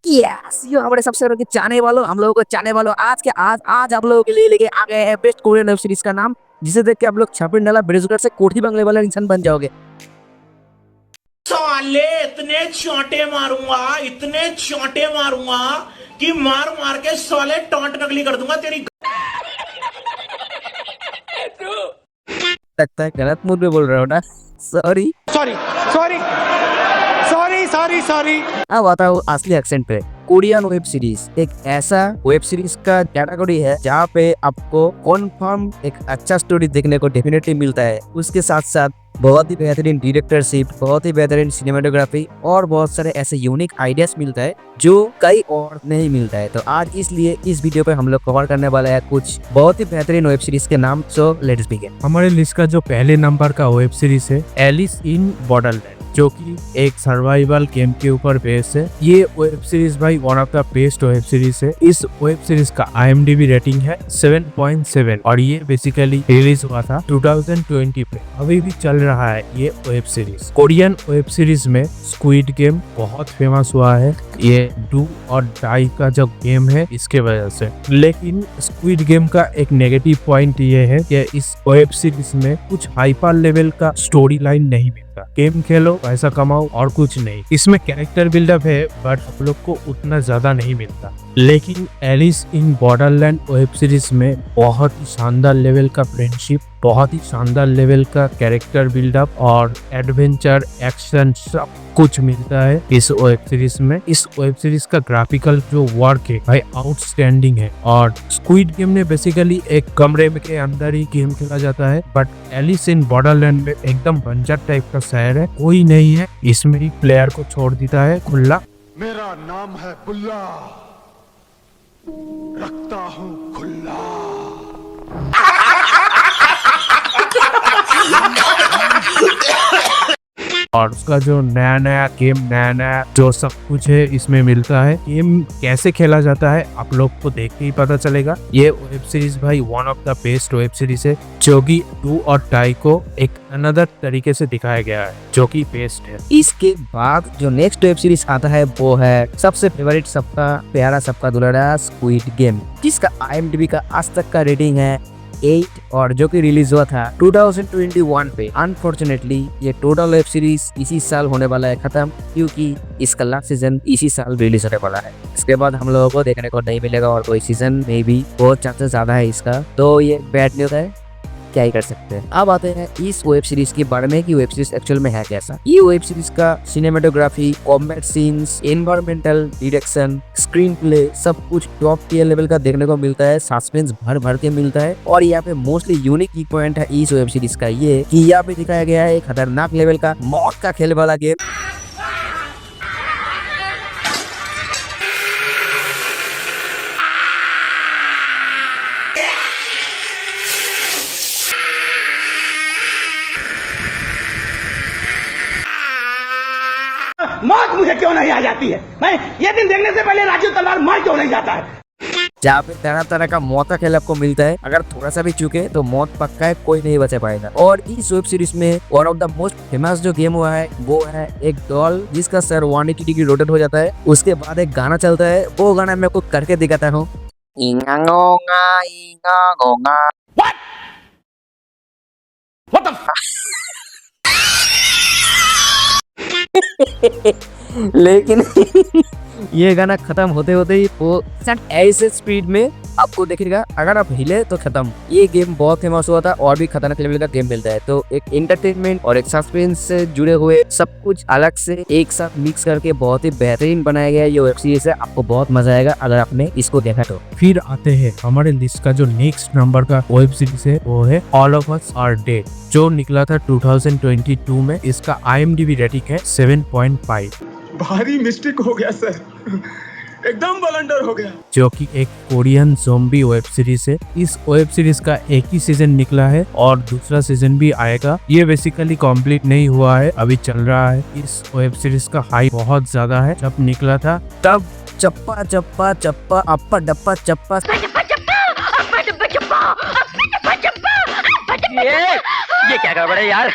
Yes यो हमारे सबसे बड़े चाहने वालों, हम लोगों को चाहने वालों, आज आप लोगों के लिए लेके आ गए हैं बेस्ट कोरियन वेब सीरीज का नाम, जिसे देख के आप लोग छापड़ नाला बेरोजगार से कोठी बंगले वाला इंसान बन जाओगे। साले इतने चोंटे मारूंगा कि मार मार के साले टॉन्ट नकली कर दूंगा तेरी। लगता है गलत मूड में बोल रहे हो ना, sorry sorry sorry sorry sorry sorry. अब आता हूँ असली एक्सेंट पे। कोरियन वेब सीरीज एक ऐसा वेब सीरीज का कैटेगरी है जहाँ पे आपको कन्फर्म एक अच्छा स्टोरी देखने को डेफिनेटली मिलता है। उसके साथ साथ बहुत ही बेहतरीन डायरेक्टरशिप, बहुत ही बेहतरीन सिनेमेटोग्राफी और बहुत सारे ऐसे यूनिक आइडियाज मिलता है जो कई और नहीं मिलता है। तो आज इसलिए इस वीडियो पे हम लोग कवर करने वाले हैं कुछ बहुत ही बेहतरीन वेब सीरीज के नाम। So let's begin. हमारे लिस्ट का जो पहले नंबर का वेब सीरीज है एलिस इन बॉर्डरलैंड, जो कि एक सर्वाइवल गेम के ऊपर बेस्ड है। ये वेब सीरीज भाई one of the best web series है। इस वेब सीरीज का IMDb रेटिंग है 7.7 और ये बेसिकली रिलीज हुआ था 2020 पे। अभी भी चल रहा है ये web series. Korean web series में स्क्विड गेम बहुत फेमस हुआ है, ये डू और डाई का जो गेम है इसके वजह से। लेकिन स्क्विड गेम का एक नेगेटिव पॉइंट ये है कि इस वेब सीरीज में कुछ हाइपर लेवल का स्टोरी लाइन नहीं मिलता। गेम खेलो, पैसा कमाओ और कुछ नहीं। इसमें कैरेक्टर बिल्डअप है बट आप लोग को उतना ज्यादा नहीं मिलता। लेकिन Alice in Borderland web series में बहुत ही शानदार लेवल का फ्रेंडशिप, बहुत ही शानदार लेवल का कैरेक्टर बिल्डअप और एडवेंचर एक्शन सब कुछ मिलता है इस वेब सीरीज में। इस वेब सीरीज का ग्राफिकल जो वर्क है भाई आउटस्टैंडिंग है। और स्क्विड गेम में बेसिकली एक कमरे के अंदर ही गेम खेला जाता है, बट एलिस इन बॉर्डरलैंड में एकदम बंजर टाइप का शहर है, कोई नहीं है। इसमें ही प्लेयर को छोड़ देता है खुला। मेरा नाम है बुल्ला, रखता हूँ खुला। और उसका जो नया नया गेम, नया नया जो सब कुछ है इसमें मिलता है। गेम कैसे खेला जाता है आप लोग को देख के ही पता चलेगा। ये वेब सीरीज भाई one of the best web series है, जो कि डू और डाई को एक अनदर तरीके से दिखाया गया है, जो कि बेस्ट है। इसके बाद जो नेक्स्ट वेब सीरीज आता है वो है सबसे फेवरेट, सबका प्यारा, सबका दुलारा स्क्विड गेम, जिसका IMDb का आज तक का रेटिंग है 8 और जो कि रिलीज हुआ था 2021 पे। अनफॉर्चुनेटली ये टोटल वेब सीरीज इसी साल होने वाला है खत्म, क्योंकि इसका लास्ट सीजन इसी साल रिलीज होने वाला है। इसके बाद हम लोगों को देखने को नहीं मिलेगा और कोई सीजन में भी बहुत चांसेस ज्यादा है इसका। तो ये बैड न्यूज है, क्या ही कर सकते हैं। अब आते हैं इस वेब सीरीज के बारे में कि वेब सीरीज एक्चुअल में है कैसा। ये वेब सीरीज का cinematography, combat scenes, environmental direction, screen play सब कुछ टॉप टियर लेवल का देखने को मिलता है। सस्पेंस भर भर के मिलता है। और यहाँ पे मोस्टली यूनिक की पॉइंट है इस वेब सीरीज का ये कि यहाँ पे दिखाया गया है एक खतरनाक लेवल का मौत का खेल वाला गेम। मौत मुझे क्यों नहीं आ जाती है? मैं ये दिन देखने से पहले राजू तलवार मर क्यों नहीं जाता है? जहाँ पे तरह तरह का मौत का खेल आपको मिलता है। अगर थोड़ा सा भी चूके तो मौत पक्का है, कोई नहीं बचा पाएगा। और इस वेब सीरीज में one of the most famous जो गेम हुआ है वो है एक डॉल जिसका सर 180 डिग्री रोटेट हो जाता है। उसके बाद एक गाना चलता है, वो गाना मैं आपको करके दिखाता हूँ। लेकिन ये गाना खत्म होते होते ही वो ऐसे स्पीड में आपको देखेगा, अगर आप हिले तो खत्म। ये गेम बहुत फेमस हुआ था और भी खतरनाक लेवल का गेम मिलता है। तो एक एंटरटेनमेंट और एक सस्पेंस से जुड़े हुए सब कुछ अलग से एक साथ मिक्स करके बहुत ही बेहतरीन बनाया गया ये वेब सीरीज है। आपको बहुत मजा आएगा अगर आपने इसको देखा तो। फिर आते हैं हमारे लिस्ट का जो नेक्स्ट नंबर का वेब सीरीज है वो है all of us are dead, जो निकला था 2022 में। इसका IMDb रेटिंग है 7.5। भारी मिस्टेक हो गया सर, एकदम ब्लंडर हो गया। जो कि एक कोरियन ज़ॉम्बी वेब सीरीज है। इस वेब सीरीज का एक ही सीजन निकला है और दूसरा सीजन भी आएगा। ये बेसिकली कंप्लीट नहीं हुआ है, अभी चल रहा है। इस वेब सीरीज का हाइप बहुत ज्यादा है। जब निकला था तब चप्पा चप्पा चप्पा अप्पा डप्पा चप्पा ये क्या गड़बड़ है यार?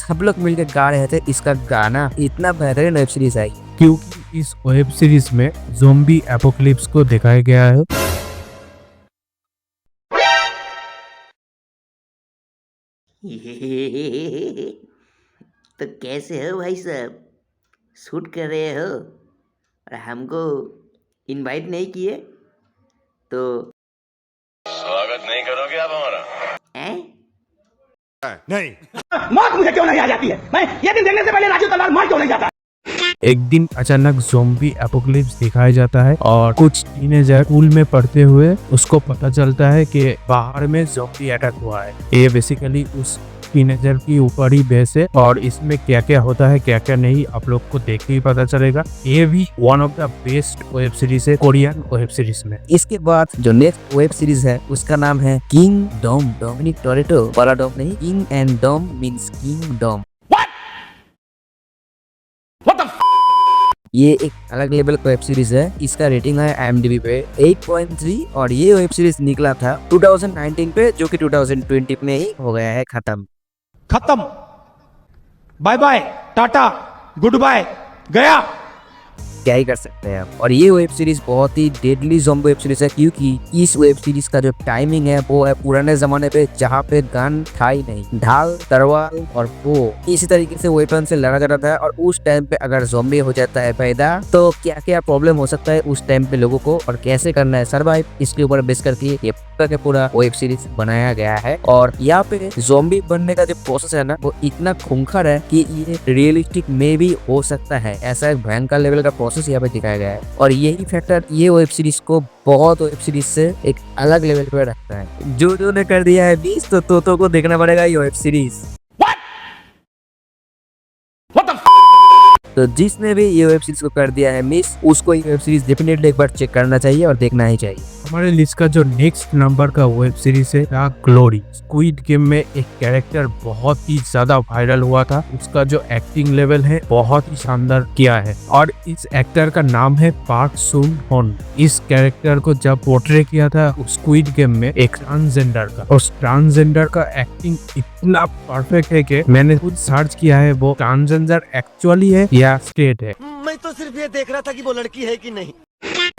सब लोग मिलकर गा रहे थे इसका गाना। इतना बेहतरीन वेब सीरीज है। क्योंकि इस वेब सीरीज में ज़ोंबी एपोकलिप्स को दिखाया गया है। तो कैसे हो भाई साहब, शूट कर रहे हो और हमको इनवाइट नहीं किए तो स्वागत नहीं करोगे आप हमारा? हैं? मौत मुझे क्यों नहीं आ जाती है? मैं ये दिन देखने से पहले राजू तलवार मार क्यों नहीं जाता? एक दिन अचानक ज़ोंबी एपोकलिप्स दिखाया जाता है और कुछ टीनेजर स्कूल में पढ़ते हुए उसको पता चलता है कि बाहर में ज़ोंबी अटैक हुआ है। ये बेसिकली उस टीनेजर की ऊपर ही बेस है और इसमें क्या क्या होता है क्या क्या नहीं आप लोग को देख के ही पता चलेगा। ये भी one of the best web series है कोरियन वेब सीरीज में। इसके बाद जो नेक्स्ट वेब सीरीज है उसका नाम है किंग डॉम। डोमिनिक टोरेटो वाला डॉम नहीं, king and Dom means Kingdom. ये एक अलग लेवल का वेब सीरीज है। इसका रेटिंग है IMDb पे 8.3 और ये वेब सीरीज निकला था 2019 पे, जो कि 2020 में ही हो गया है खत्म। Bye bye, tata, goodbye, गया। क्या ही कर सकते हैं आप। और ये वेब सीरीज बहुत ही डेडली ज़ॉम्बी वेब सीरीज है, क्योंकि इस वेब सीरीज का जो टाइमिंग है वो है पुराने जमाने पे, जहाँ पे गन था ही नहीं, ढाल, तलवार और वो इसी तरीके से वेपन से लड़ा जाता था। और उस टाइम पे अगर ज़ॉम्बी हो जाता है पैदा तो क्या क्या प्रॉब्लम हो सकता है उस टाइम पे लोगों को, और कैसे करना है सर्वाइव, इसके ऊपर बेस करके ये पूरा वेब सीरीज बनाया गया है। और यहाँ पे ज़ॉम्बी बनने का जो प्रोसेस है ना वो इतना खूंखार है कि ये रियलिस्टिक में भी हो सकता है। ऐसा एक भयंकर लेवल का प्रोसेस यहाँ पे दिखाया गया है। और यही फैक्टर ये वेब सीरीज को बहुत वेब सीरीज से एक अलग लेवल पे रखता है। जो ने कर दिया है 20 तो तोतो को देखना पड़ेगा ये वेब सीरीज। तो जिसने भी ये वेब सीरीज को कर दिया है मिस, उसको ये वेब सीरीज डेफिनेटली एक बार चेक करना चाहिए और देखना ही चाहिए। हमारे लिस्ट का जो नेक्स्ट नंबर का वेब सीरीज है द ग्लोरी। स्क्विड गेम में एक कैरेक्टर बहुत ही ज्यादा वायरल हुआ था, उसका जो एक्टिंग लेवल है बहुत ही शानदार किया है और इस एक्टर का नाम है पार्क सुन होन। इस कैरेक्टर को जब पोर्ट्रे किया था स्क्विड गेम में एक ट्रांसजेंडर का, और ट्रांसजेंडर का एक्टिंग इतना परफेक्ट है कि मैंने खुद सर्च किया है वो ट्रांसजेंडर एक्चुअली है या स्ट्रेट है। मैं तो सिर्फ ये देख रहा था कि वो लड़की है कि नहीं।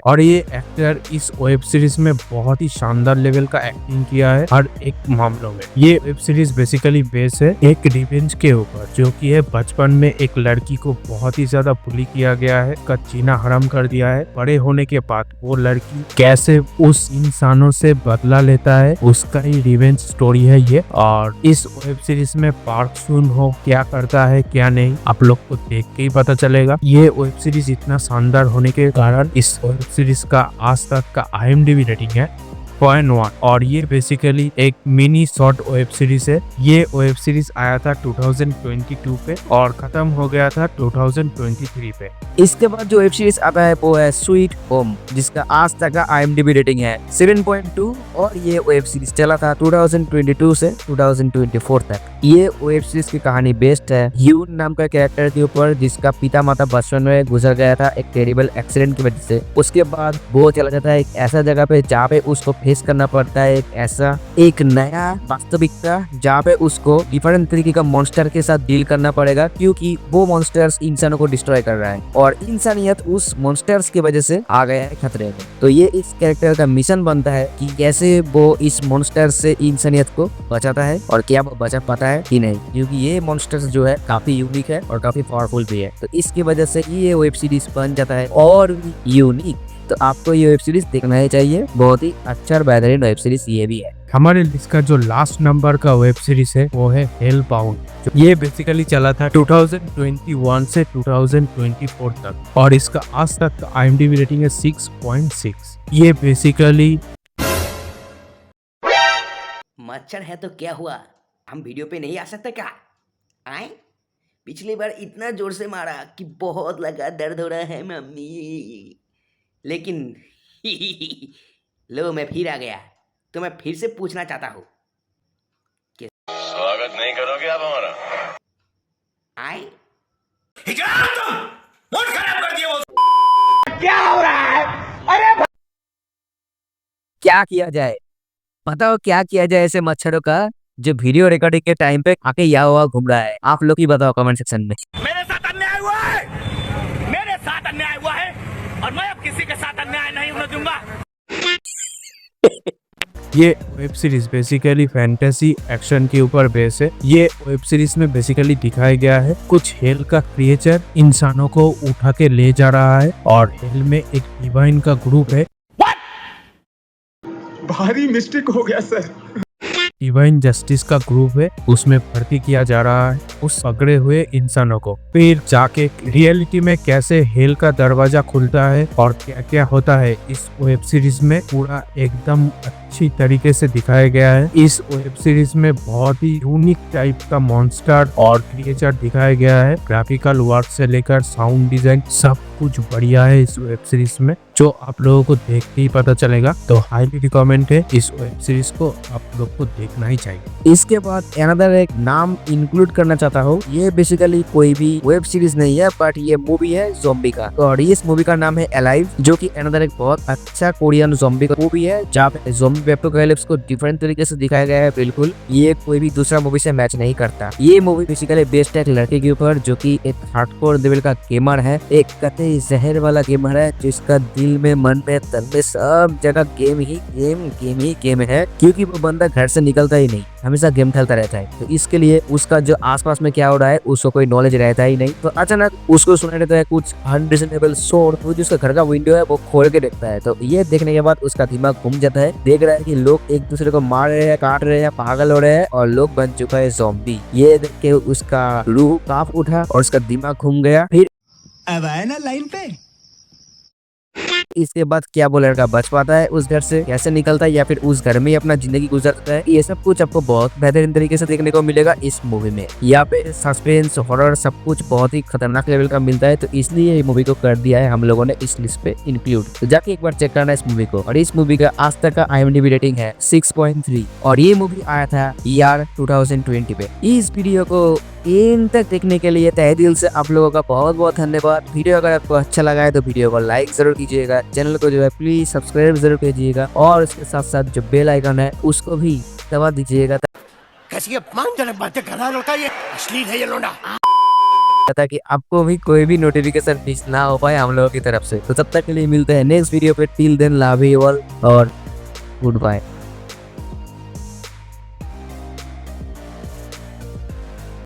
और ये एक्टर इस वेब सीरीज में बहुत ही शानदार लेवल का एक्टिंग किया है हर एक मामलों में। ये वेब सीरीज बेसिकली बेस है एक रिवेंज के ऊपर, जो कि है बचपन में एक लड़की को बहुत ही ज्यादा बुली किया गया है, उसका जीना हराम कर दिया है। बड़े होने के बाद वो लड़की कैसे उस इंसानों से बदला लेता है, उसका ही रिवेंज स्टोरी है ये। और इस वेब सीरीज में पार्क सुन हो क्या करता है क्या नहीं आप लोग को देख के ही पता चलेगा। ये वेब सीरीज इतना शानदार होने के कारण इस वेब सीरीज का आज तक का IMDb रेटिंग है 0.1 और ये बेसिकली एक मिनी शॉर्ट वेब सीरीज है। ये वेब सीरीज आया था 2022 पे और खत्म हो गया था 2023 पे। इसके बाद जो वेब सीरीज आता है वो है स्वीट होम, जिसका आज तक का IMDb रेटिंग है 7.2 और ये वेब सीरीज चला था 2022 से 2024 तक। ये वेब सीरीज की कहानी बेस्ड है ह्यून नाम का कैरेक्टर के ऊपर, जिसका पिता माता बचपन में गुजर गया था एक टेरिबल एक्सीडेंट की वजह से। उसके बाद वो चला जाता है एक ऐसा जगह पे जहाँ पे उसको फेस करना पड़ता है एक नया वास्तविकता, जहाँ पे उसको डिफरेंट तरीके का मॉन्स्टर के साथ डील करना पड़ेगा, क्योंकि वो मॉन्स्टर्स इंसानों को डिस्ट्रॉय कर रहा है और इंसानियत उस मॉन्स्टर्स की वजह से आ गया है खतरे में। तो ये इस कैरेक्टर का मिशन बनता है कि कैसे वो इस मॉन्स्टर से इंसानियत को बचाता है और क्या वो बचा पाता है कि नहीं, क्योंकि ये मॉन्स्टर्स जो है काफी यूनिक है और काफी पावरफुल भी है। तो इसकी वजह से ये वेब सीरीज बन जाता है और भी यूनिक। तो आपको ये वेब सीरीज देखना ही चाहिए, बहुत ही अच्छा और बेहतरीन वेब सीरीज ये भी है। हमारे लिस्ट का जो लास्ट नंबर का वेब सीरीज है वो है हेलबाउंड। ये बेसिकली चला था 2021 से 2024 तक और इसका आज तक का IMDb रेटिंग है 6.6। ये बेसिकली मच्छर है तो क्या हुआ, हम वीडियो पे नहीं आ सकते क्या? आए पिछली बार इतना जोर से मारा कि बहुत लगा, दर्द हो रहा है मम्मी, लेकिन लो मैं फिर आ गया। तो मैं फिर से पूछना चाहता हूँ कि स्वागत नहीं करोगे आप हमारा? आए क्या हो रहा है? अरे क्या किया जाए, बताओ क्या किया जाए ऐसे मच्छरों का जो वीडियो रिकॉर्डिंग के टाइम पे आके यहाँ हुआ घूम रहा है। आप लोग ही बताओ कमेंट सेक्शन में। मेरे साथ अन्याय हुआ है, मेरे साथ अन्याय हुआ है और मैं अब किसी के साथ अन्याय नहीं होने दूंगा। ये web series basically fantasy action के ऊपर बेस है। ये वेब सीरीज में बेसिकली दिखाया गया है कुछ हेल का क्रिएचर इंसानों को उठा के ले जा रहा है और हेल में एक डिवाइन का ग्रुप है। भारी मिस्टेक हो गया सर। डिवाइन जस्टिस का ग्रुप है, उसमें भर्ती किया जा रहा है उस पकड़े हुए इंसानों को। फिर जाके रियलिटी में कैसे हेल का दरवाजा खुलता है और क्या क्या होता है इस वेब सीरीज में पूरा एकदम अच्छी तरीके से दिखाया गया है। इस वेब सीरीज में बहुत ही यूनिक टाइप का मॉन्स्टर और क्रिएचर दिखाया गया है। ग्राफिकल वर्क से लेकर साउंड डिजाइन सब कुछ बढ़िया है इस वेब सीरीज में, जो आप लोगों को देख के ही पता चलेगा। तो हाईली रिकमेंड है, इस वेब सीरीज को आप लोग को देखना ही चाहिए। इसके बाद अनदर एक नाम इंक्लूड करना चाहता हूँ। ये बेसिकली कोई भी वेब सीरीज नहीं है बट ये मूवी है ज़ॉम्बी का, और इस मूवी का नाम है अलाइव, जो कि अनदर एक बहुत अच्छा कोरियन ज़ॉम्बी का मूवी है जहाँ पे ज़ॉम्बी एपोकैलिप्स को डिफरेंट तरीके से दिखाया गया है। बिल्कुल ये कोई भी दूसरा मूवी से मैच नहीं करता। ये मूवी बेसिकली बेस्ड है एक लड़के के ऊपर जो कि एक हार्डकोर लेवल का गेमर है, एक कतई जहर वाला गेमर है जिसका दिल में मन में तन में सब जगह गेम ही गेम है, क्योंकि वो बंदा घर से निकलता ही नहीं, हमेशा गेम खेलता रहता है। तो इसके लिए उसका जो आसपास में क्या हो रहा है उसको कोई नॉलेज रहता ही नहीं। तो अचानक उसको सुनाई देता है कुछ अनरीजनेबल साउंड, वो जो उसका घर का विंडो है वो खोल के देखता है। तो ये देखने के बाद उसका दिमाग घूम जाता है, देख रहा है कि लोग एक दूसरे को मार रहे हैं, काट रहे हैं, पागल हो रहे हैं और लोग बन चुका है ज़ॉम्बी। ये देख के उसका रूह कांप उठा और उसका दिमाग घूम गया। फिर अब आए ना लाइन पे। इसके बाद क्या वो लड़का बच पाता है, उस घर से कैसे निकलता है या फिर उस घर में ही अपना जिंदगी गुजरता है, ये सब कुछ आपको बहुत बेहतरीन तरीके से देखने को मिलेगा इस मूवी में। यहाँ पे सस्पेंस हॉरर सब कुछ बहुत ही खतरनाक लेवल का मिलता है, तो इसलिए ये मूवी को कर दिया है हम लोगों ने इस लिस्ट पे इंक्लूड। तो जाके एक बार चेक करना इस मूवी को। और इस मूवी का आज तक का IMDb रेटिंग है 6.3 और ये मूवी आया था ईयर 2020 पे। इस वीडियो को इन तक देखने के लिए तहे दिल से आप लोगों का बहुत बहुत धन्यवाद। वीडियो अगर आपको अच्छा लगा है तो वीडियो को लाइक जरूर कीजिएगा, चैनल को जो है प्लीज सब्सक्राइब जरूर कीजिएगा और इसके साथ साथ जो बेल आइकन है उसको भी दबा दीजिएगा कैसी अपमानजनक बातें कर रहा है लड़का, ये अश्लील है ये लोंडा। ताकि आपको भी कोई भी नोटिफिकेशन मिस ना हो पाए हम लोगों की तरफ से। तो तब तक के लिए मिलते हैं नेक्स्ट वीडियो पे। Till then love you all और गुड बाय।